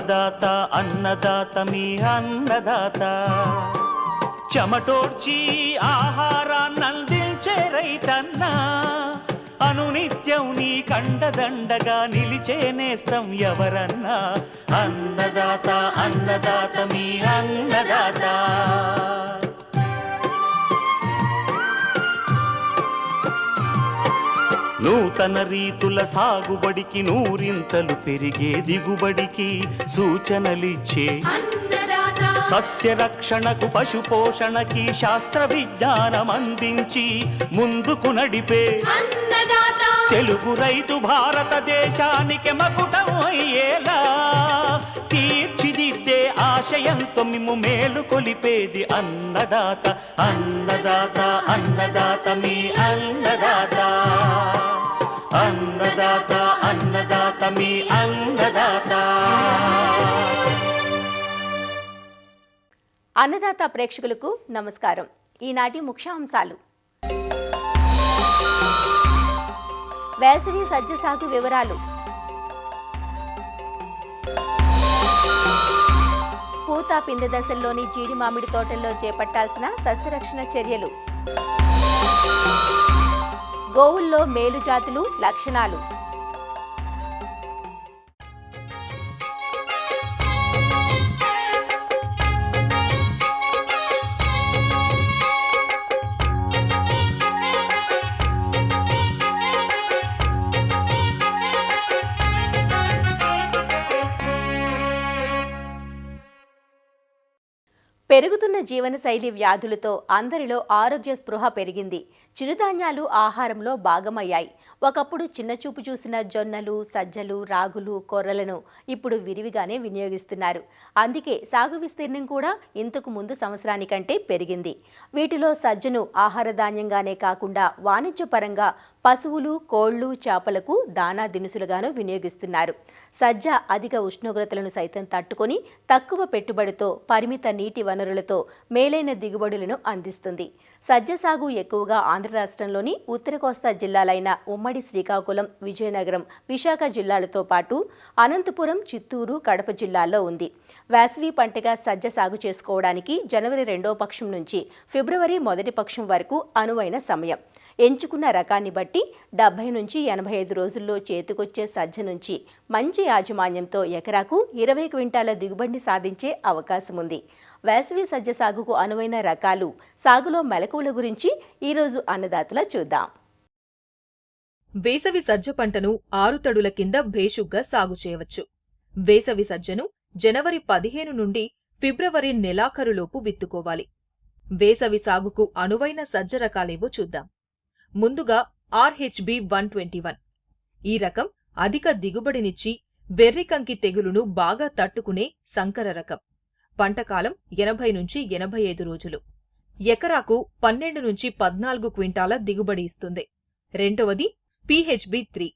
అన్నదాత అన్నదాత మీ అన్నదాత చెమటోడ్చి ఆహారాన్నందించే రైతన్న అనునిత్యం నీ కండదండగా నిలిచే నేస్తం ఎవరన్నా అన్నదాత అన్నదాత మీ అన్నదాత నూతన రీతుల సాగుబడికి నూరింతలు పెరిగే దిగుబడికి సూచనలిచ్చే సస్య రక్షణకు పశు పోషణకి శాస్త్ర విజ్ఞానం అందించి ముందుకు నడిపే తెలుగు రైతు భారతదేశానికి మకుటం అయ్యేలా తీర్చిదిద్దే ఆశయంతో మిమ్ము మేలు కొలిపేది అన్నదాత అన్నదాత అన్నదాత మీ అన్నదాత అన్నదాత అన్నదాత మీ అన్నదాత. అన్నదాత ప్రేక్షకులకు నమస్కారం. ఈనాటి ముఖ్యాంశాలు: వేసవి సజ్జ సాగు వివరాలు, పూత పిందె దశల్లోని జీడి మామిడి తోటల్లో చేపట్టాల్సిన సస్యరక్షణ చర్యలు, గోవుల్లో మేలు జాతులు లక్షణాలు, పెరుగుతున్న జీవనశైలి వ్యాధులతో అందరిలో ఆరోగ్య స్పృహ పెరిగింది. చిరుధాన్యాలు ఆహారంలో భాగమయ్యాయి. ఒకప్పుడు చిన్నచూపు చూసిన జొన్నలు, సజ్జలు, రాగులు, కొర్రలను ఇప్పుడు విరివిగానే వినియోగిస్తున్నారు. అందుకే సాగు విస్తీర్ణం కూడా ఇంతకు ముందు సంవత్సరానికంటే పెరిగింది. వీటిలో సజ్జను ఆహార ధాన్యంగానే కాకుండా వాణిజ్యపరంగా పశువులు, కోళ్లు, చేపలకు దానా దినుసులుగాను వినియోగిస్తున్నారు. సజ్జ అధిక ఉష్ణోగ్రతలను సైతం తట్టుకొని తక్కువ పెట్టుబడితో పరిమిత నీటి వనరులతో మేలైన దిగుబడులను అందిస్తుంది. సజ్జ సాగు ఎక్కువగా ఆంధ్ర రాష్ట్రంలోని ఉత్తర కోస్తా జిల్లాలైన ఉమ్మడి శ్రీకాకుళం, విజయనగరం, విశాఖ జిల్లాలతో పాటు అనంతపురం, చిత్తూరు, కడప జిల్లాల్లో ఉంది. వేసవి పంటగా సజ్జ సాగు చేసుకోవడానికి జనవరి 2వ పక్షం నుంచి ఫిబ్రవరి 1వ పక్షం వరకు అనువైన సమయం. ఎంచుకున్న రకాన్ని బట్టి 70 నుంచి 85 రోజుల్లో చేతికొచ్చే సజ్జ నుంచి మంచి యాజమాన్యంతో ఎకరాకు 20 క్వింటాల దిగుబడిని సాధించే అవకాశం ఉంది. వేసవి సజ్జ సాగుకు అనువైన రకాలు, సాగులో మెలకువల గురించి ఈరోజు అన్నదాతలా చూద్దాం. వేసవి సజ్జ పంటను ఆరుతడుల కింద భేషుగ్గా సాగు చేయవచ్చు. వేసవి సజ్జను జనవరి 15 నుండి ఫిబ్రవరి నెలాఖరులోపు విత్తుకోవాలి. వేసవి సాగుకు అనువైన సజ్జ రకాలేవో చూద్దాం. ముందుగా RHB 121. ఈ రకం అధిక దిగుబడినిచ్చి వెర్రికంకి తెగులును బాగా తట్టుకునే సంకర రకం. పంటకాలం 80 నుంచి 85 రోజులు. ఎకరాకు 12 నుంచి 14 క్వింటాల దిగుబడి ఇస్తుంది. రెండవది PHB 3.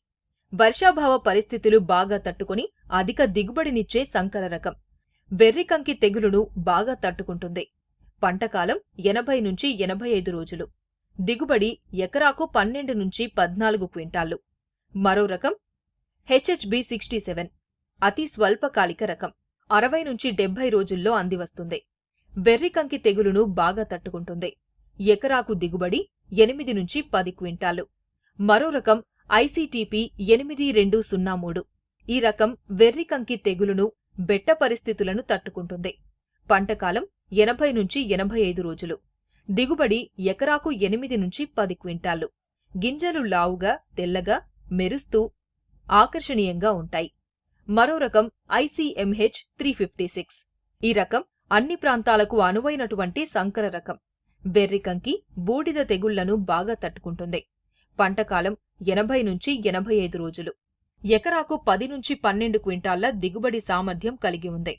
వర్షాభావ పరిస్థితులు బాగా తట్టుకుని అధిక దిగుబడినిచ్చే సంకర రకం. వెర్రికంకి తెగులును బాగా తట్టుకుంటుంది. పంటకాలం 80 నుంచి 85 రోజులు. దిగుబడి ఎకరాకు 12 నుంచి 14 క్వింటాళ్లు. మరో రకం HHB 67. అతి స్వల్పకాలిక రకం. 60 నుంచి 70 రోజుల్లో అందివస్తుంది. వెర్రికంకి తెగులును బాగా తట్టుకుంటుంది. ఎకరాకు దిగుబడి 8 నుంచి 10 క్వింటాళ్లు. మరో రకం ICTP 8203. ఈ రకం వెర్రికంకి తెగులును, బెట్ట పరిస్థితులను తట్టుకుంటుంది. పంటకాలం 80 నుంచి 85 రోజులు. దిగుబడి ఎకరాకు 8 నుంచి 10 క్వింటాళ్లు. గింజలు లావుగా, తెల్లగా, మెరుస్తూ ఆకర్షణీయంగా ఉంటాయి. మరో రకం ICMH 356. ఈ రకం అన్ని ప్రాంతాలకు అనువైనటువంటి సంకర రకం. వెర్రికంకి, బూడిద తెగుళ్లను బాగా తట్టుకుంటుంది. పంటకాలం 80 నుంచి 85 రోజులు. ఎకరాకు 10 నుంచి 12 క్వింటాళ్ల దిగుబడి సామర్థ్యం కలిగి ఉంది.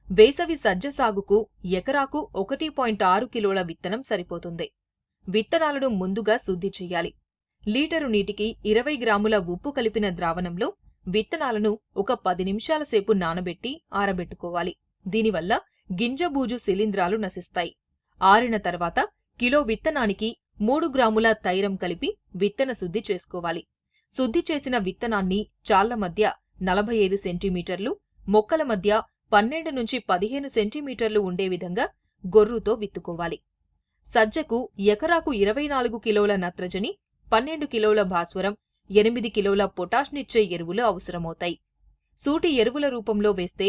వేసవి సజ్జ సాగుకు ఎకరాకు 1.6 కిలోల విత్తనం సరిపోతుంది. విత్తనాలను ముందుగా శుద్ధి చెయ్యాలి. లీటరు నీటికి 20 గ్రాముల ఉప్పు కలిపిన ద్రావణంలో విత్తనాలను ఒక 10 నిమిషాల సేపు నానబెట్టి ఆరబెట్టుకోవాలి. దీనివల్ల గింజబూజు శిలీంధ్రాలు నశిస్తాయి. ఆరిన తర్వాత కిలో విత్తనానికి 3 గ్రాముల తైరం కలిపి విత్తన శుద్ధి చేసుకోవాలి. శుద్ధి చేసిన విత్తనాన్ని చాళ్ల మధ్య 45 సెంటీమీటర్లు, మొక్కల మధ్య 12 నుంచి 15 సెంటీమీటర్లు ఉండే విధంగా గొర్రుతో విత్తుకోవాలి. సజ్జకు ఎకరాకు 24 కిలోల నత్రజని, 12 కిలోల భాస్వరం, 8 కిలోల పొటాష్నిచ్చే ఎరువులు అవసరమవుతాయి. సూటి ఎరువుల రూపంలో వేస్తే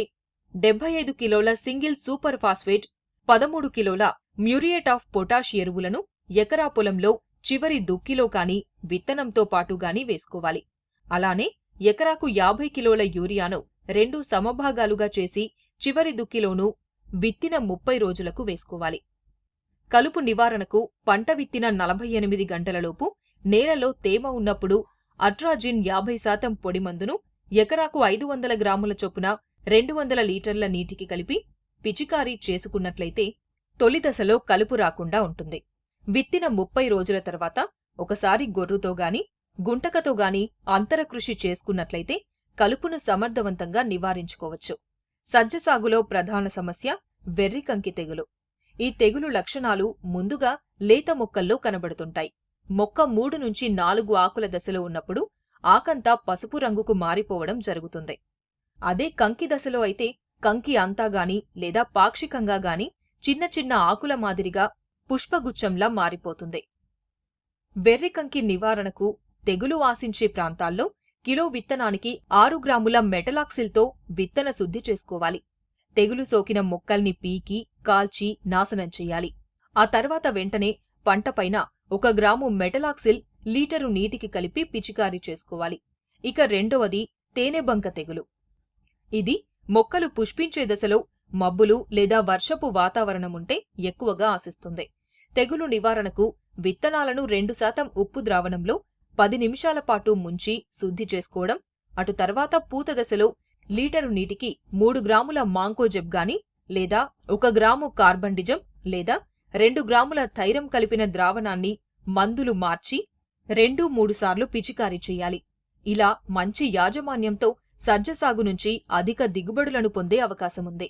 75 కిలోల సింగిల్ సూపర్ ఫాస్ఫేట్, 13 కిలోల మ్యూరియేట్ ఆఫ్ పొటాష్ ఎరువులను ఎకరా పొలంలో చివరి దుక్కిలో కాని విత్తనంతో పాటుగాని వేసుకోవాలి. అలానే ఎకరాకు 50 కిలోల యూరియాను 2 సమభాగాలుగా చేసి చివరి దుక్కిలోనూ విత్తిన 30 రోజులకు వేసుకోవాలి. కలుపు నివారణకు పంట విత్తిన 48 గంటలలోపు నేలలో తేమ ఉన్నప్పుడు అట్రాజిన్ 50% పొడి మందును ఎకరాకు 500 గ్రాముల చొప్పున 200 లీటర్ల నీటికి కలిపి పిచికారీ చేసుకున్నట్లయితే తొలి దశలో కలుపు రాకుండా ఉంటుంది. విత్తిన 30 రోజుల తర్వాత ఒకసారి గొర్రుతో గాని గుంటకతో గాని అంతరకృషి చేసుకున్నట్లయితే కలుపును సమర్థవంతంగా నివారించుకోవచ్చు. సజ్జ సాగులో ప్రధాన సమస్య వెర్రికంకి తెగులు. ఈ తెగులు లక్షణాలు ముందుగా లేత మొక్కల్లో కనబడుతుంటాయి. మొక్క 3 నుంచి 4 ఆకుల దశలో ఉన్నప్పుడు ఆకంతా పసుపు రంగుకు మారిపోవడం జరుగుతుంది. అదే కంకి దశలో అయితే కంకి అంతా గాని లేదా పాక్షికంగా గాని చిన్న చిన్న ఆకుల మాదిరిగా పుష్పగుచ్చంలా మారిపోతుంది. వెర్రికంకి నివారణకు తెగులు ఆశించే ప్రాంతాల్లో కిలో విత్తనానికి 6 గ్రాముల మెటలాక్సిల్తో విత్తన శుద్ధి చేసుకోవాలి. తెగులు సోకిన మొక్కల్ని పీకి, కాల్చి నాశనం చెయ్యాలి. ఆ తర్వాత వెంటనే పంటపైన 1 గ్రాము మెటలాక్సిల్ లీటరు నీటికి కలిపి పిచికారీ చేసుకోవాలి. ఇక రెండవది తేనెబంక తెగులు. ఇది మొక్కలు పుష్పించే దశలో మబ్బులు లేదా వర్షపు వాతావరణముంటే ఎక్కువగా ఆశిస్తుంది. తెగులు నివారణకు విత్తనాలను 2% ఉప్పు ద్రావణంలో 10 నిమిషాల పాటు ముంచి శుద్ధి చేసుకోవడం, అటు తర్వాత పూత దశలో లీటరు నీటికి 3 గ్రాముల మాంకోజెబ్ గాని లేదా 1 గ్రాము కార్బండిజం లేదా 2 గ్రాముల థైరం కలిపిన ద్రావణాన్ని మందులు మార్చి 2-3 సార్లు పిచికారీ చేయాలి. ఇలా మంచి యాజమాన్యంతో సజ్జ సాగు నుంచి అధిక దిగుబడులను పొందే అవకాశముంది.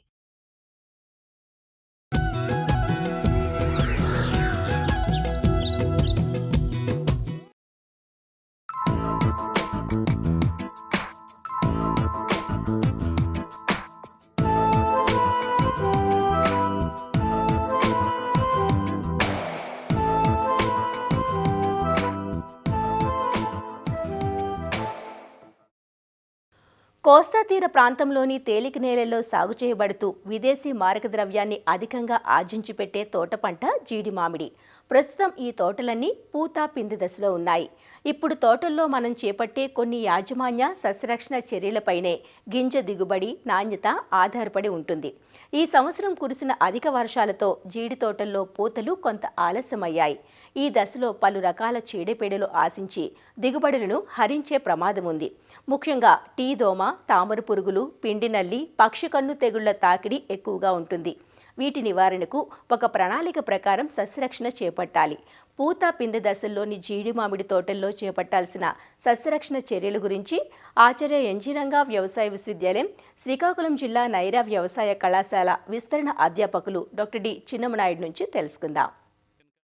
కోస్తా తీర ప్రాంతంలోని తేలిక నేలల్లో సాగు చేయబడుతూ విదేశీ మారక ద్రవ్యాన్ని అధికంగా ఆర్జించి పెట్టే తోట పంట జీడి మామిడి. ప్రస్తుతం ఈ తోటలన్నీ పూత పిండి దశలో ఉన్నాయి. ఇప్పుడు తోటల్లో మనం చేపట్టే కొన్ని యాజమాన్య సస్యరక్షణ చర్యలపైనే గింజ దిగుబడి, నాణ్యత ఆధారపడి ఉంటుంది. ఈ సంవత్సరం కురిసిన అధిక వర్షాలతో జీడి తోటల్లో పూతలు కొంత ఆలస్యమయ్యాయి. ఈ దశలో పలు రకాల చీడపీడలు ఆశించి దిగుబడులను హరించే ప్రమాదం ఉంది. ముఖ్యంగా టీ దోమ, తామర పురుగులు, పిండి నల్లి, పక్షి కన్ను తెగుళ్ల తాకిడి ఎక్కువగా ఉంటుంది. వీటి నివారణకు ఒక ప్రణాళిక ప్రకారం సస్యరక్షణ చేపట్టాలి. పూత పిందె దశల్లోని జీడి మామిడి తోటల్లో చేపట్టాల్సిన సస్యరక్షణ చర్యల గురించి ఆచార్య ఎన్జీ రంగా వ్యవసాయ విశ్వవిద్యాలయం, శ్రీకాకుళం జిల్లా నైరా వ్యవసాయ కళాశాల విస్తరణ అధ్యాపకులు డాక్టర్ డి చిన్నమనాయుడు నుంచి తెలుసుకుందాం.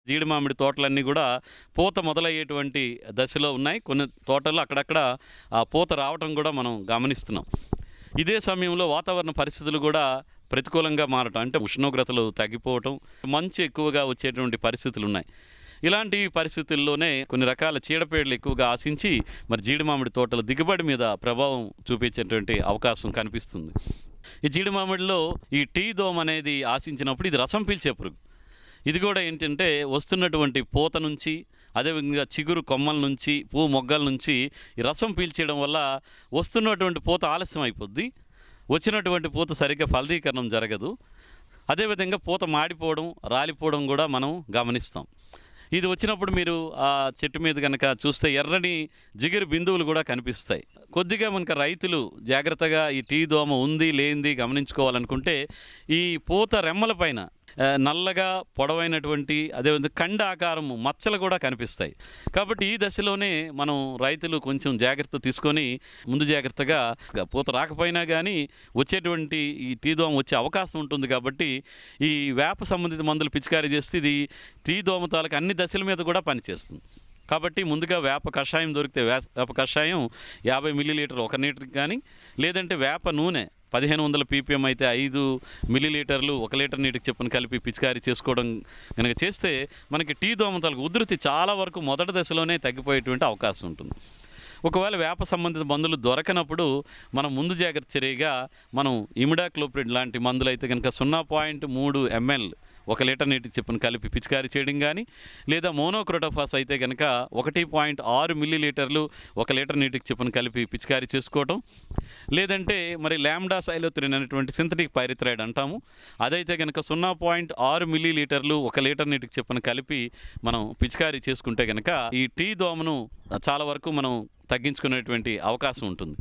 జీడి మామిడి తోటలన్నీ కూడా పూత మొదలయ్యేటువంటి దశలో ఉన్నాయి. కొన్ని తోటల్లో అక్కడక్కడ ఆ పూత రావటం కూడా మనం గమనిస్తున్నాం. ఇదే సమయంలో వాతావరణ పరిస్థితులు కూడా ప్రతికూలంగా మారటం, అంటే ఉష్ణోగ్రతలు తగ్గిపోవటం, మంచు ఎక్కువగా వచ్చేటువంటి పరిస్థితులు ఉన్నాయి. ఇలాంటి పరిస్థితుల్లోనే కొన్ని రకాల చీడపీడలు ఎక్కువగా ఆశించి మరి జీడి మామిడి తోటల దిగుబడి మీద ప్రభావం చూపించేటువంటి అవకాశం కనిపిస్తుంది. ఈ జీడి మామిడిలో ఈ టీ దోమ అనేది ఆశించినప్పుడు ఇది రసం పీల్చే పురుగు. ఇది కూడా ఏంటంటే వస్తున్నటువంటి పూత నుంచి, అదేవిధంగా చిగురు కొమ్మల నుంచి, పువ్వు మొగ్గల నుంచి ఈ రసం పీల్చేయడం వల్ల వస్తున్నటువంటి పూత ఆలస్యం అయిపోద్ది. వచ్చినటువంటి పూత సరిగ్గా ఫలదీకరణం జరగదు. అదేవిధంగా పూత మాడిపోవడం, రాలిపోవడం కూడా మనం గమనిస్తాం. ఇది వచ్చినప్పుడు మీరు ఆ చెట్టు మీద కనుక చూస్తే ఎర్రని జిగురు బిందువులు కూడా కనిపిస్తాయి. కొద్దిగా మనకు రైతులు జాగ్రత్తగా ఈ టీ దోమ ఉంది లేనిది గమనించుకోవాలనుకుంటే ఈ పూత రెమ్మల పైన నల్లగా పొడవైనటువంటి అదేవిధంగా కండ ఆకారం మచ్చలు కూడా కనిపిస్తాయి. కాబట్టి ఈ దశలోనే మనం రైతులు కొంచెం జాగ్రత్త తీసుకొని ముందు జాగ్రత్తగా పూత రాకపోయినా కానీ వచ్చేటువంటి ఈ టీ దోమ వచ్చే అవకాశం ఉంటుంది. కాబట్టి ఈ వేప సంబంధిత మందులు పిచికారీ చేస్తే ఇది టీ దోమ తాలూకు అన్ని దశల మీద కూడా పనిచేస్తుంది. కాబట్టి ముందుగా వేప కషాయం దొరికితే వేప కషాయం 50 మిల్లీలీటర్లు 1 లీటర్కి కానీ, లేదంటే వేప నూనె 1500 ppm అయితే 5 మిల్లీలీటర్లు 1 లీటర్ నీటికి చొప్పున కలిపి పిచికారీ చేసుకోవడం కనుక చేస్తే మనకి టీ దోమతలకు ఉధృతి చాలా వరకు మొదటి దశలోనే తగ్గిపోయేటువంటి అవకాశం ఉంటుంది. ఒకవేళ వేప సంబంధిత మందులు దొరకనప్పుడు మనం ముందు జాగ్రత్త చర్యగా మనం ఇమిడాక్లోప్రిడ్ లాంటి మందులు అయితే కనుక 0.3 ml 1 లీటర్ నీటికి చొప్పున కలిపి పిచికారీ చేయడం కానీ, లేదా మోనోక్రోటోఫాస్ అయితే కనుక 1.6 మిల్లీలీటర్లు 1 లీటర్ నీటికి చొప్పున కలిపి పిచికారీ చేసుకోవటం, లేదంటే మరి లాంబ్డా సైలోత్రిన్ అనేటువంటి సింథటిక్ పైరిథ్రాయిడ్ అంటాము, అదైతే కనుక 0.6 మిల్లీలీటర్లు 1 లీటర్ నీటికి చొప్పున కలిపి మనం పిచికారీ చేసుకుంటే కనుక ఈ టీ దోమను చాలా వరకు మనం తగ్గించుకునేటువంటి అవకాశం ఉంటుంది.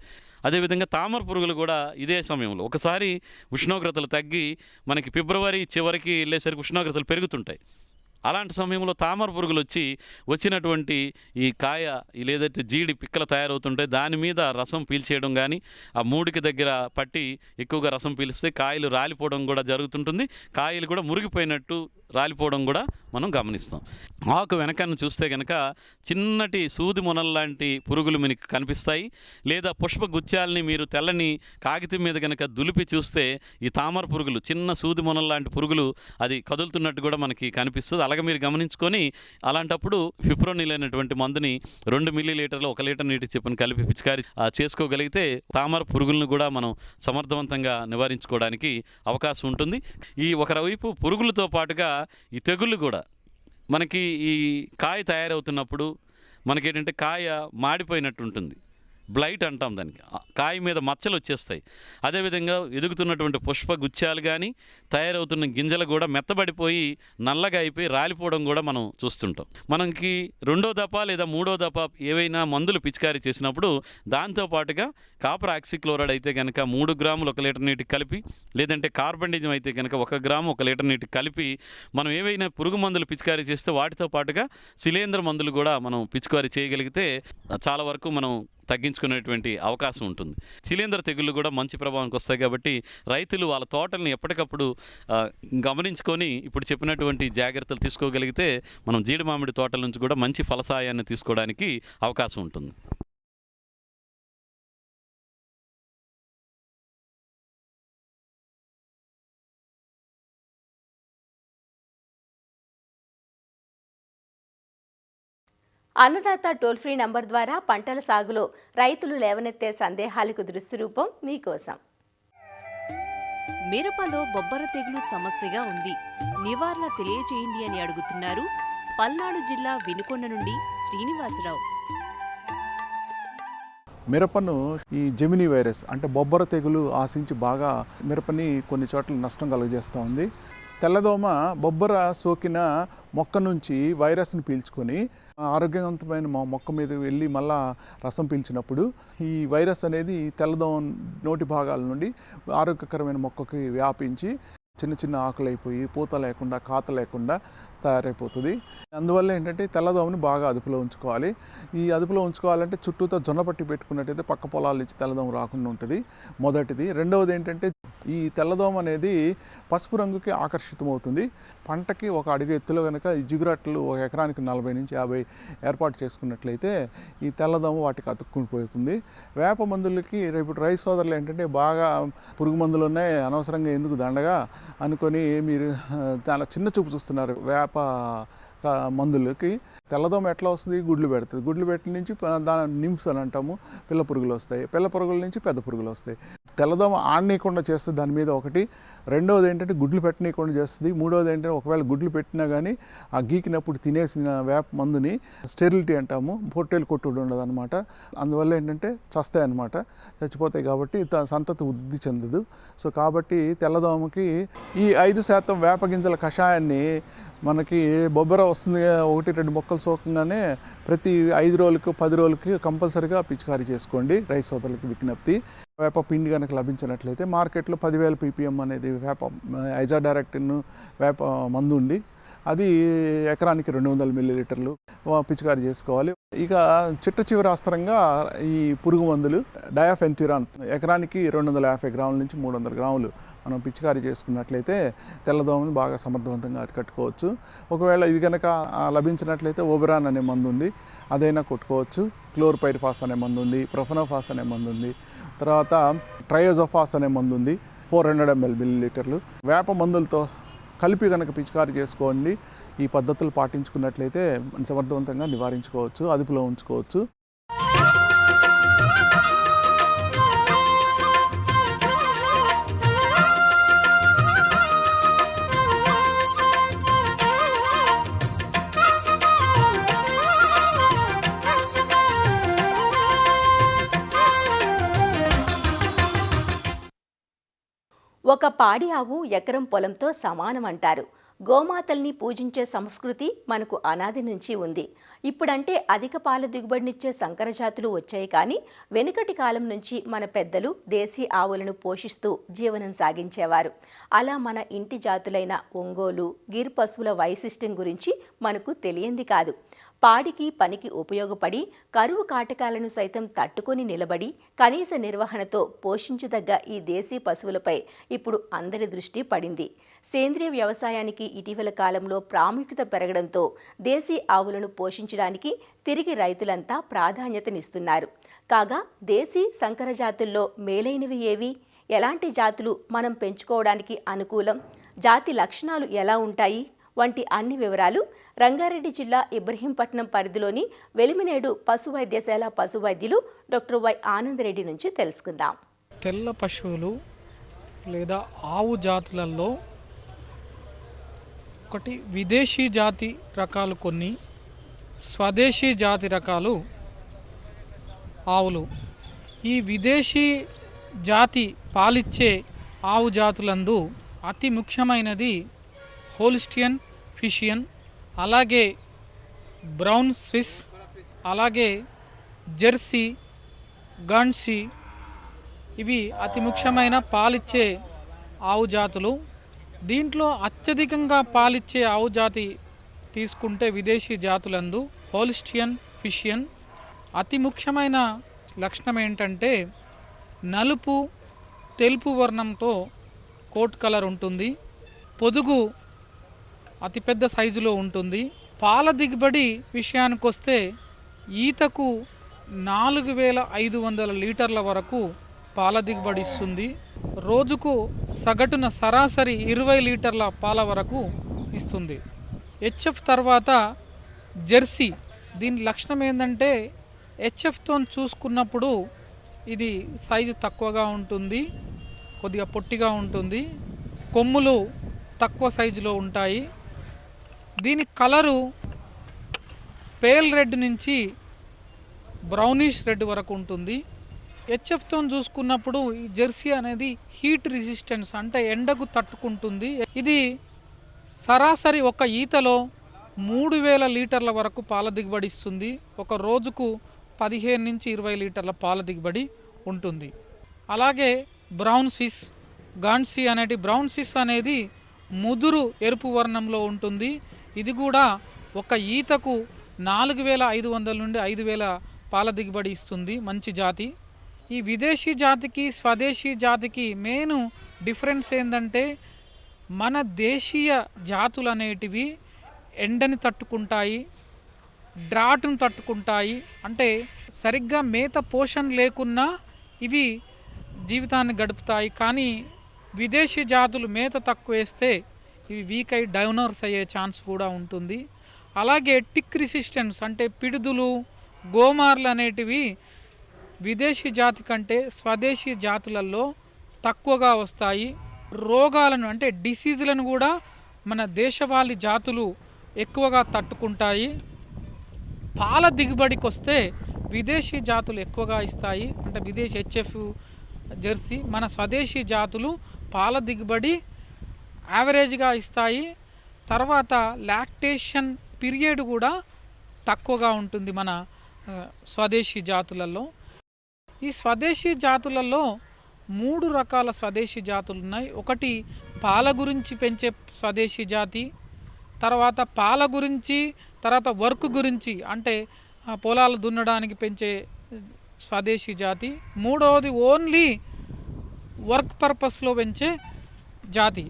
అదేవిధంగా తామర పురుగులు కూడా ఇదే సమయంలో ఒకసారి ఉష్ణోగ్రతలు తగ్గి మనకి ఫిబ్రవరి చివరికి వెళ్ళేసరికి ఉష్ణోగ్రతలు పెరుగుతుంటాయి. అలాంటి సమయంలో తామర పురుగులు వచ్చినటువంటి ఈ కాయ లేదైతే జీడి పిక్కలు తయారవుతుంటాయి, దాని మీద రసం పీల్చేయడం కానీ, ఆ మూడికి దగ్గర పట్టి ఎక్కువగా రసం పీలిస్తే కాయలు రాలిపోవడం కూడా జరుగుతుంటుంది. కాయలు కూడా మురిగిపోయినట్టు రాలిపోవడం కూడా మనం గమనిస్తాం. ఆకు వెనకನ್ನು చూస్తే కనుక చిన్నటి సూది మొనల్లాంటి పురుగులు మీకు కనిపిస్తాయి. లేదా పుష్పగుచ్చాలని మీరు తెల్లని కాగితం మీద కనుక దులిపి చూస్తే ఈ తామర పురుగులు చిన్న సూది మొనల్లాంటి పురుగులు అది కదులుతున్నట్టు కూడా మనకి కనిపిస్తుంది. అలాగే మీరు గమనించుకొని అలాంటప్పుడు ఫిప్రోనిల్ అనేటువంటి మందుని 2 మిల్లీలీటర్లు 1 లీటర్ నీటికి చొప్పున కలిపి పిచికారీ చేసుకోగలిగితే తామర పురుగులను కూడా మనం సమర్థవంతంగా నివారించుకోవడానికి అవకాశం ఉంటుంది. ఈ ఒకవైపు పురుగులతో పాటుగా ఈ తెగుళ్ళు కూడా మనకి ఈ కాయ తయారవుతున్నప్పుడు మనకేంటంటే కాయ మాడిపోయినట్టు ఉంటుంది, బ్లైట్ అంటాం దానికి. కాయ మీద మచ్చలు వచ్చేస్తాయి. అదేవిధంగా ఎదుగుతున్నటువంటి పుష్పగుచ్చాలు కానీ తయారవుతున్న గింజలు కూడా మెత్తబడిపోయి నల్లగా అయిపోయి రాలిపోవడం కూడా మనం చూస్తుంటాం. మనకి 2వ దఫా లేదా 3వ దఫా ఏవైనా మందులు పిచికారీ చేసినప్పుడు దాంతోపాటుగా కాపర్ ఆక్సిక్లోరైడ్ అయితే కనుక 3 గ్రాములు 1 లీటర్ నీటికి కలిపి, లేదంటే కార్బండిజం అయితే కనుక 1 గ్రాము 1 లీటర్ నీటికి కలిపి మనం ఏవైనా పురుగు మందులు పిచికారీ చేస్తే వాటితో పాటుగా శిలీంద్ర మందులు కూడా మనం పిచికారీ చేయగలిగితే చాలా వరకు మనం తగ్గించుకునేటువంటి అవకాశం ఉంటుంది. శిలీంద్ర తెగుళ్ళు కూడా మంచి ప్రభావానికి వస్తాయి. కాబట్టి రైతులు వాళ్ళ తోటల్ని ఎప్పటికప్పుడు గమనించుకొని ఇప్పుడు చెప్పినటువంటి జాగ్రత్తలు తీసుకోగలిగితే మనం జీడి మామిడి తోటల నుంచి కూడా మంచి ఫలసాయాన్ని తీసుకోవడానికి అవకాశం ఉంటుంది. అన్నదాత టోల్ ఫ్రీ నంబర్ ద్వారా పంటల సాగులో రైతులు లేవనెత్తే సందేహాలకు దృష్టి రూపం మీకోసం. మిరపలో బొబ్బర తెగులు సమస్యగా ఉంది, నివారణ తెలియజేయండి అని అడుగుతున్నారు పల్నాడు జిల్లా వినుకొండ నుండి శ్రీనివాసరావు. మిరపను ఈ జెమినీ వైరస్ అంటే బొబ్బర తెగులు ఆశించి బాగా మిరపని కొన్ని చోట్ల నష్టం కలుగజేస్తూ ఉంది. తెల్లదోమ బొబ్బర సోకిన మొక్క నుంచి వైరస్ని పీల్చుకొని ఆరోగ్యవంతమైన మొక్క మీద వెళ్ళి మళ్ళా రసం పీల్చినప్పుడు ఈ వైరస్ అనేది తెల్లదోమ నోటి భాగాల నుండి ఆరోగ్యకరమైన మొక్కకి వ్యాపించి చిన్న చిన్న ఆకులు అయిపోయి పూత లేకుండా కాత లేకుండా తయారైపోతుంది. అందువల్ల ఏంటంటే తెల్లదోమని బాగా అదుపులో ఉంచుకోవాలి. ఈ అదుపులో ఉంచుకోవాలంటే చుట్టూతో జొన్నపట్టి పెట్టుకున్నట్టయితే పక్క పొలాల నుంచి తెల్లదోమ రాకుండా ఉంటుంది, మొదటిది. రెండవది ఏంటంటే ఈ తెల్లదోమ అనేది పసుపు రంగుకి ఆకర్షితమవుతుంది. పంటకి 1 అడుగు ఎత్తులో కనుక ఈ జిగురట్లు 1 ఎకరానికి 40 నుంచి 50 ఏర్పాటు చేసుకున్నట్లయితే ఈ తెల్లదోమ వాటికి అతుక్కుని పోతుంది. వేప మందులకి రేపు రైతు సోదరులు ఏంటంటే బాగా పురుగు మందులు ఉన్నాయి, అనవసరంగా ఎందుకు దండగా అనుకొని మీరు చాలా చిన్న చూపు చూస్తున్నారు. వేప మందులకి తెల్లదోమ ఎట్లా వస్తుంది? గుడ్లు పెడుతుంది. గుడ్లు పెట్టిన నుంచి దాని నిమ్స్ అని అంటాము, పిల్ల పురుగులు వస్తాయి. పిల్ల పురుగుల నుంచి పెద్ద పురుగులు వస్తాయి. తెల్లదోమ ఆడనీయకుండా చేస్తుంది దాని మీద ఒకటి. రెండవది ఏంటంటే గుడ్లు పెట్టనీయకుండా చేస్తుంది. మూడవది ఏంటంటే ఒకవేళ గుడ్లు పెట్టినా కానీ ఆ గీకినప్పుడు తినేసిన వేప మందుని స్టెరిలిటీ అంటాము, పొట్టేలు కొట్టుడు ఉండదు అనమాట. అందువల్ల ఏంటంటే చస్తాయి అనమాట, చచ్చిపోతాయి. కాబట్టి సంతతి వృద్ధి చెందదు. సో కాబట్టి తెల్లదోమకి ఈ 5% వేప గింజల కషాయాన్ని మనకి బొబ్బర వస్తుంది 1-2 మొక్కలు సోకంగానే ప్రతి 5 రోజులకు 10 రోజులకి కంపల్సరీగా పిచికారీ చేసుకోండి. రైతు సోదరులకి విజ్ఞప్తి. వేప పిండి కనుక లభించినట్లయితే మార్కెట్లో 10,000 ppm అనేది వేప ఐజాడైరెక్టిన్ వేప మందు ఉంది. అది ఎకరానికి 200 మిల్లీలీటర్లు పిచికారీ చేసుకోవాలి. ఇక చిట్ట చివరి అస్త్రంగా ఈ పురుగు మందులు డయాఫెన్థ్యూరాన్ ఎకరానికి 250 గ్రాముల నుంచి 300 గ్రాములు మనం పిచికారీ చేసుకున్నట్లయితే తెల్లదోమని బాగా సమర్థవంతంగా అరికట్టుకోవచ్చు. ఒకవేళ ఇది కనుక లభించినట్లయితే ఓబెరాన్ అనే మందు ఉంది, అదైనా కొట్టుకోవచ్చు. క్లోర్పైరిఫాస్ అనే మందు ఉంది, ప్రొఫెనోఫాస్ అనే మందు ఉంది, తర్వాత ట్రయోజోఫాస్ అనే మందు ఉంది, 400 ml మిల్లీలీటర్లు. వేప మందులతో కలిపి కనుక పిచికారీ చేసుకోండి. ఈ పద్ధతులు పాటించుకున్నట్లయితే సమర్థవంతంగా నివారించుకోవచ్చు, అదుపులో ఉంచుకోవచ్చు. ఒక పాడి ఆవు ఎకరం పొలంతో సమానమంటారు. గోమాతల్ని పూజించే సంస్కృతి మనకు అనాది నుంచి ఉంది. ఇప్పుడంటే అధిక పాల దిగుబడినిచ్చే సంకర జాతులు వచ్చాయి, కానీ వెనుకటి కాలం నుంచి మన పెద్దలు దేశీ ఆవులను పోషిస్తూ జీవనం సాగించేవారు. అలా మన ఇంటి జాతులైన ఒంగోలు, గిర్ పశువుల వైశిష్ట్యం గురించి మనకు తెలియంది కాదు. పాడికి పనికి ఉపయోగపడి కరువు కాటకాలను సైతం తట్టుకొని నిలబడి కనీస నిర్వహణతో పోషించదగ్గ ఈ దేశీ పశువులపై ఇప్పుడు అందరి దృష్టి పడింది. సేంద్రియ వ్యవసాయానికి ఇటీవల కాలంలో ప్రాముఖ్యత పెరగడంతో దేశీ ఆవులను పోషించడానికి తిరిగి రైతులంతా ప్రాధాన్యతనిస్తున్నారు. కాగా దేశీ సంకర జాతుల్లో మేలైనవి ఏవి, ఎలాంటి జాతులు మనం పెంచుకోవడానికి అనుకూలం, జాతి లక్షణాలు ఎలా ఉంటాయి వంటి అన్ని వివరాలు రంగారెడ్డి జిల్లా ఇబ్రహీంపట్నం పరిధిలోని వెలిమినేడు పశు వైద్యశాల పశు వైద్యులు డాక్టర్ వై ఆనందరెడ్డి నుంచి తెలుసుకుందాం. తెల్ల పశువులు లేదా ఆవు జాతులలో ఒకటి విదేశీ జాతి రకాలు, కొన్ని స్వదేశీ జాతి రకాలు ఆవులు. ఈ విదేశీ జాతి పాలిచ్చే ఆవు జాతులందు అతి ముఖ్యమైనది హోల్స్టియన్ ఫిషియన్, అలాగే బ్రౌన్ స్విస్, అలాగే జెర్సీ, గాన్సీ. ఇవి అతి ముఖ్యమైన పాలిచ్చే ఆవు జాతులు. దీంట్లో అత్యధికంగా పాలిచ్చే ఆవు జాతి తీసుకుంటే విదేశీ జాతులందు హోల్స్టియన్ ఫిషియన్. అతి ముఖ్యమైన లక్షణం ఏంటంటే నలుపు తెలుపు వర్ణంతో కోట్ కలర్ ఉంటుంది, పొదుగు అతిపెద్ద సైజులో ఉంటుంది. పాల దిగుబడి విషయానికి వస్తే ఈతకు 4500 లీటర్ల వరకు పాల దిగుబడి ఇస్తుంది. రోజుకు సగటున సరాసరి 20 లీటర్ల పాల వరకు ఇస్తుంది. హెచ్ఎఫ్ తర్వాత జెర్సీ. దీని లక్షణం ఏంటంటే హెచ్ఎఫ్తో చూసుకున్నప్పుడు ఇది సైజు తక్కువగా ఉంటుంది, కొద్దిగా పొట్టిగా ఉంటుంది, కొమ్ములు తక్కువ సైజులో ఉంటాయి. దీని కలరు పేల్ రెడ్ నుంచి బ్రౌనిష్ రెడ్ వరకు ఉంటుంది. హెచ్ఎఫ్తో చూసుకున్నప్పుడు ఈ జెర్సీ అనేది హీట్ రెసిస్టెన్స్, అంటే ఎండకు తట్టుకుంటుంది. ఇది సరాసరి ఒక ఈతలో 3000 లీటర్ల వరకు పాల దిగుబడి ఇస్తుంది. ఒక రోజుకు 15 నుంచి 20 లీటర్ల పాల దిగుబడి ఉంటుంది. అలాగే బ్రౌన్ స్విస్, గాన్సీ అనేది బ్రౌన్ స్విస్ అనేది ముదురు ఎరుపు వర్ణంలో ఉంటుంది. ఇది కూడా ఒక ఈతకు 4500 నుండి 5000 పాల దిగుబడి ఇస్తుంది. మంచి జాతి. ఈ విదేశీ జాతికి స్వదేశీ జాతికి మెయిన్ డిఫరెన్స్ ఏంటంటే మన దేశీయ జాతులు అనేటివి ఎండని తట్టుకుంటాయి, డ్రాట్ను తట్టుకుంటాయి. అంటే సరిగ్గా మేత పోషణ లేకున్నా ఇవి జీవితాన్ని గడుపుతాయి. కానీ విదేశీ జాతులు మేత తక్కువ వేస్తే ఇవి వీక్ అయి డౌనర్స్ అయ్యే ఛాన్స్ కూడా ఉంటుంది. అలాగే టిక్ రెసిస్టెన్స్, అంటే పిడుదులు, గోమార్లు అనేటివి విదేశీ జాతి కంటే స్వదేశీ జాతులలో తక్కువగా వస్తాయి. రోగాలను అంటే డిసీజులను కూడా మన దేశవాళీ జాతులు ఎక్కువగా తట్టుకుంటాయి. పాల దిగుబడికి వస్తే విదేశీ జాతులు ఎక్కువగా ఇస్తాయి. అంటే విదేశీ హెచ్ఎఫ్, జెర్సీ. మన స్వదేశీ జాతులు పాల దిగుబడి యావరేజ్గా ఇస్తాయి. తర్వాత లాక్టేషన్ పీరియడ్ కూడా తక్కువగా ఉంటుంది మన స్వదేశీ జాతులలో. ఈ స్వదేశీ జాతులలో 3 రకాల స్వదేశీ జాతులు ఉన్నాయి. ఒకటి పాల గురించి పెంచే స్వదేశీ జాతి, తర్వాత పాల గురించి, తర్వాత వర్క్ గురించి అంటే పొలాలు దున్నడానికి పెంచే స్వదేశీ జాతి. మూడవది ఓన్లీ వర్క్ పర్పస్లో పెంచే జాతి.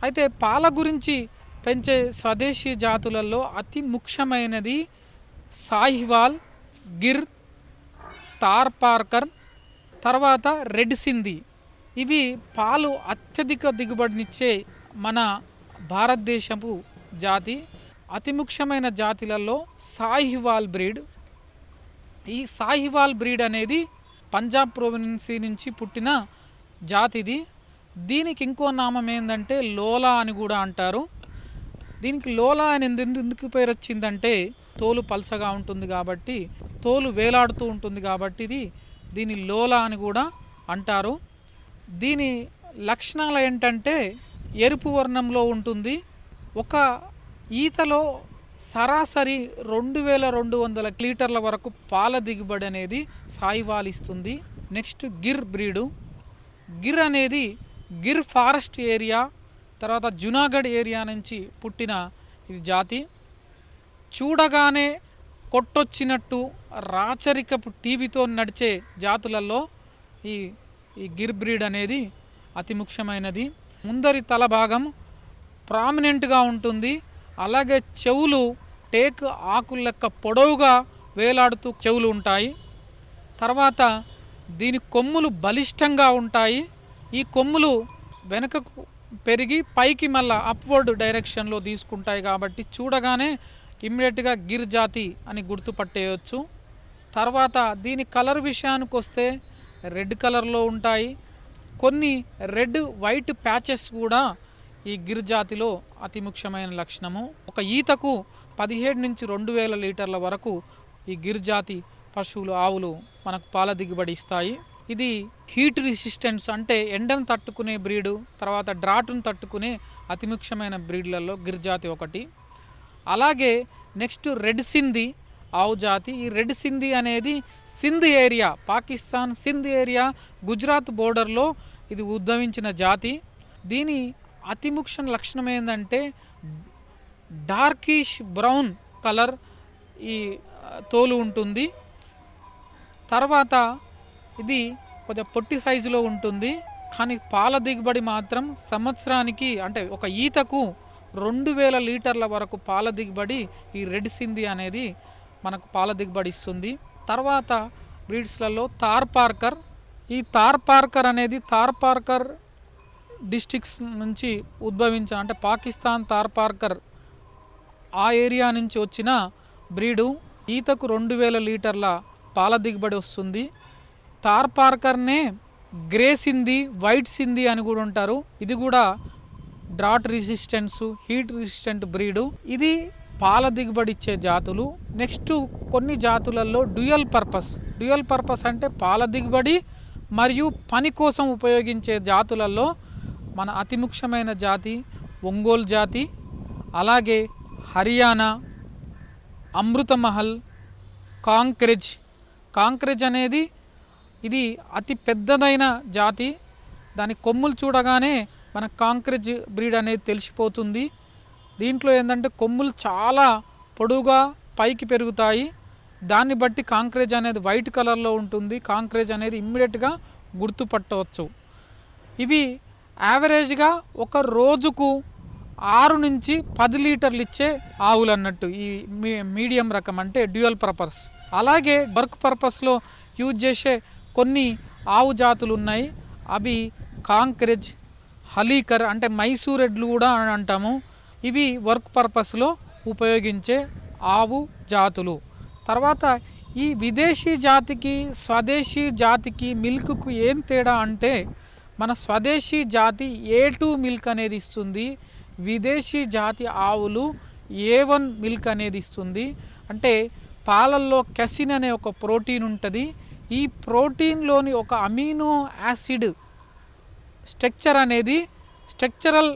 అయితే పాల గురించి పెంచే స్వదేశీ జాతులలో అతి ముఖ్యమైనది సాహివాల్, గిర్, తార్పార్కర్, తర్వాత రెడ్ సింధీ. ఇవి పాలు అత్యధిక దిగుబడినిచ్చే మన భారతదేశపు జాతి. అతి ముఖ్యమైన జాతులలో సాహివాల్ బ్రీడ్. ఈ సాహివాల్ బ్రీడ్ అనేది పంజాబ్ ప్రొవిన్సీ నుంచి పుట్టిన జాతిది. దీనికి ఇంకో నామం ఏంటంటే లోలా అని కూడా అంటారు. దీనికి లోలా అని ఎందుకు పేరు వచ్చిందంటే తోలు పల్సగా ఉంటుంది కాబట్టి, తోలు వేలాడుతూ ఉంటుంది కాబట్టి దీని లోలా అని కూడా అంటారు. దీని లక్షణాలు ఏంటంటే ఎరుపు వర్ణంలో ఉంటుంది. ఒక ఈతలో సరాసరి 2200 లీటర్ల వరకు పాల దిగుబడి అనేది సాయివాల్ ఇస్తుంది. Next Gir breed. గిర్ అనేది గిర్ ఫారెస్ట్ ఏరియా, తర్వాత జునాగఢ్ ఏరియా నుంచి పుట్టిన ఇది జాతి. చూడగానే కొట్టొచ్చినట్టు రాచరికపు టీవీతో నడిచే జాతులలో ఈ గిర్ బ్రీడ్ అనేది అతి ముఖ్యమైనది. ముందరి తల భాగం ప్రామినెంట్గా ఉంటుంది. అలాగే చెవులు టేక్ ఆకుల లెక్క పొడవుగా వేలాడుతూ చెవులు ఉంటాయి. తర్వాత దీని కొమ్ములు బలిష్టంగా ఉంటాయి. ఈ కొమ్ములు వెనుకకు పెరిగి పైకి మళ్ళా అప్వర్డ్ డైరెక్షన్లో తీసుకుంటాయి కాబట్టి చూడగానే ఇమ్మీడియట్గా గిర్ జాతి అని గుర్తుపట్టేయచ్చు. తర్వాత దీని కలర్ విషయానికి వస్తే రెడ్ కలర్లో ఉంటాయి. కొన్ని రెడ్ వైట్ ప్యాచెస్ కూడా ఈ గిర్ జాతిలో అతి ముఖ్యమైన లక్షణము. ఒక ఈతకు 17 నుంచి 2000 లీటర్ల వరకు ఈ గిర్ జాతి పశువులు, ఆవులు మనకు పాల దిగుబడి ఇస్తాయి. ఇది హీట్ రెసిస్టెన్స్ అంటే ఎండను తట్టుకునే బ్రీడు, తర్వాత డ్రాటును తట్టుకునే అతి ముఖ్యమైన బ్రీడ్లలో గిర్ జాతి ఒకటి. అలాగే నెక్స్ట్ రెడ్ సింధీ ఆవు జాతి. ఈ రెడ్ సింధీ అనేది సింధ్ ఏరియా, పాకిస్తాన్ సింధ్ ఏరియా, గుజరాత్ బోర్డర్లో ఇది ఉద్భవించిన జాతి. దీని అతి ముఖ్య లక్షణం ఏంటంటే డార్కిష్ బ్రౌన్ కలర్ ఈ తోలు ఉంటుంది. తర్వాత ఇది కొంచెం పొట్టి సైజులో ఉంటుంది. కానీ పాల దిగుబడి మాత్రం సంవత్సరానికి అంటే ఒక ఈతకు 2000 లీటర్ల వరకు పాల దిగుబడి ఈ రెడ్ సింధీ అనేది మనకు పాల దిగుబడి ఇస్తుంది. తర్వాత బ్రీడ్స్లలో తార్పార్కర్. ఈ తార్పార్కర్ అనేది తార్పార్కర్ డిస్ట్రిక్ట్స్ నుంచి ఉద్భవించిన అంటే పాకిస్తాన్ తార్పార్కర్ ఆ ఏరియా నుంచి వచ్చిన బ్రీడు. ఈతకు 2000 లీటర్ల పాల దిగుబడి వస్తుంది. తార్పార్కర్నే గ్రే సింధీ, వైట్ సింధీ అని కూడా ఉంటారు. ఇది కూడా drought resistance, heat resistant breed. ఇది పాల దిగుబడి ఇచ్చే జాతులు. నెక్స్ట్ కొన్ని జాతులలో డ్యూయల్ పర్పస్ అంటే పాల దిగుబడి మరియు పని కోసం ఉపయోగించే జాతులలో మన అతి ముఖ్యమైన జాతి ఒంగోలు జాతి, అలాగే హర్యానా, అమృతమహల్, కాంక్రెజ్ అనేది ఇది అతి పెద్దదైన జాతి. దాని కొమ్ములు చూడగానే మన కాంక్రెజ్ బ్రీడ్ అనేది తెలిసిపోతుంది. దీంట్లో ఏంటంటే కొమ్ములు చాలా పొడవుగా పైకి పెరుగుతాయి. దాన్ని బట్టి కాంక్రెజ్ అనేది వైట్ కలర్లో ఉంటుంది. కాంక్రెజ్ అనేది ఇమ్మీడియట్గా గుర్తుపట్టవచ్చు. ఇవి యావరేజ్గా ఒక రోజుకు 6 నుంచి 10 లీటర్లు ఇచ్చే ఆవులు అన్నట్టు ఈ మీడియం రకం అంటే డ్యూయల్ పర్పస్. అలాగే వర్క్ పర్పస్లో యూజ్ చేసే కొన్ని ఆవు జాతులు ఉన్నాయి. అవి కాంక్రెజ్, హలీకర్ అంటే మైసూర్ ఎడ్లు కూడా అంటాము. ఇవి వర్క్ పర్పస్లో ఉపయోగించే ఆవు జాతులు. తర్వాత ఈ విదేశీ జాతికి స్వదేశీ జాతికి మిల్క్కు ఏం తేడా అంటే మన స్వదేశీ జాతి A2 మిల్క్ అనేది ఇస్తుంది. విదేశీ జాతి ఆవులు A1 మిల్క్ అనేది ఇస్తుంది. అంటే పాలల్లో కెసిన్ అనే ఒక ప్రోటీన్ ఉంటుంది. ఈ ప్రోటీన్లోని ఒక అమినో యాసిడ్ స్ట్రక్చర్ అనేది స్ట్రక్చరల్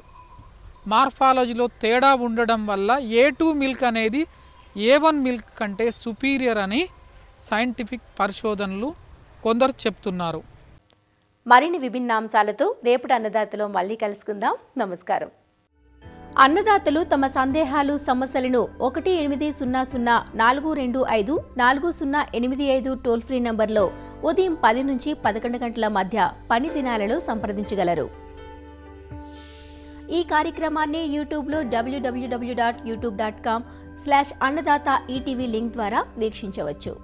మార్ఫాలజీలో తేడా ఉండడం వల్ల A2 మిల్క్ అనేది A1 మిల్క్ కంటే సుపీరియర్ అని సైంటిఫిక్ పరిశోధనలు కొందరు చెప్తున్నారు. మరిన్ని విభిన్న అంశాలతో రేపటి అన్నదాతలో మళ్ళీ కలుసుకుందాం. నమస్కారం. అన్నదాతలు తమ సందేహాలు సమస్యలను 18004254085 టోల్ ఫ్రీ నంబర్లో ఉదయం 10 నుంచి 11 గంటల మధ్య పని దినాలలో సంప్రదించగలరు. ఈ కార్యక్రమాన్ని యూట్యూబ్లో www.youtube.com/అన్నదాత ఈటీవీ లింక్ ద్వారా వీక్షించవచ్చు.